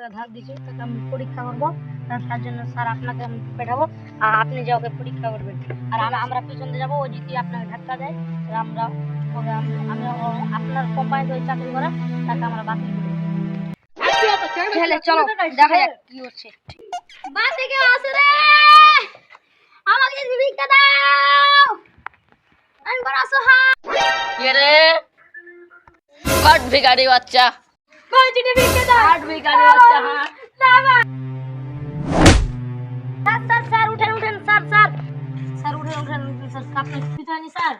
টাকা ধার দিয়েছি, তাকে আমি পরীক্ষা করবো। তার জন্য স্যার আপনাকে আমি পাঠাবো, আর আপনি যে ওকে পরীক্ষা করবেন। আর আমরা পিছন দিয়ে যাবো, ও যদি আপনাকে ধাক্কা দেয় তাহলে আমরা ওকে আপনার কোম্পানিতে ওই চাকরি করে তাকে আমরা বাতিল করি। চলো দেখা যাক কি হচ্ছে। বাতি কে আসে রে, আমাকে ভিক্ষা দাও, আমি বড় অসহায়। কে রে? কাট ভিখারি বাচ্চা, বলছি ভিক্ষা দাও, কাট ভিখারি বাচ্চা। হ্যাঁ স্যার স্যার উঠেন উঠেন, স্যার স্যার স্যার উঠেন উঠেন, স্যার আপনি পিছনে স্যার।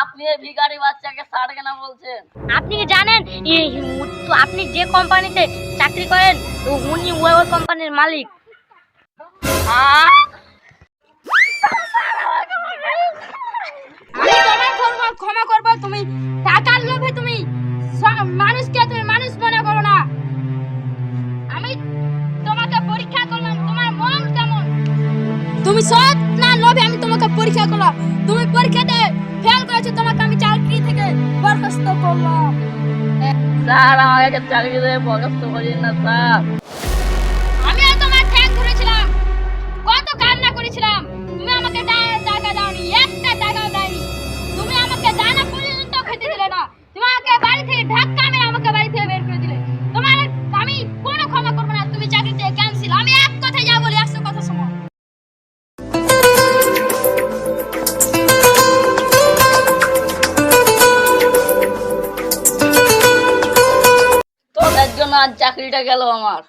আপনি এই ভিখারি বাচ্চাকে স্যার কেন বলছেন? আপনি কি জানেন তো আপনি যে কোম্পানিতে চাকরি করেন উনি ওই কোম্পানির মালিক। আমি তোমার ক্ষমা করবো, তুমি টাকার লোভে তুমি মানুষকে তুমি মানুষ মনে করো না। আমি তোমাকে পরীক্ষা করলাম তোমার মন কেমন, তুমি সৎ না লোভে আমি তোমাকে পরীক্ষা করলাম। তুমি পরীক্ষাতে ফেল করেছো, তোমাকে আমি চাকরি থেকে বরখাস্ত করলাম। স্যার আমাকে চাকরি দিয়ে বরখাস্ত করিয়েন না স্যার। আমি তোমার ঠ্যাং ধরেছিলাম, কত কান্না করেছিলাম, তুমি আমাকে টাকা দাওনি, একটা টাকাও দাওনি। তুমি আমাকে দানা পর্যন্ত খেতে দিলে না, তুমি আমাকে বাড়ি থেকে ধাক্কা মেরে আমাকে বাড়ি থেকে বের করে দিলে। তোমার আমি কোনো ক্ষমা করবো না, তুমি চাকরি থেকে ক্যান্সেল। আমি এক কথায় যা বলি 100 কথা শোনো। তোদের জন্য আজ চাকরিটা গেল আমার।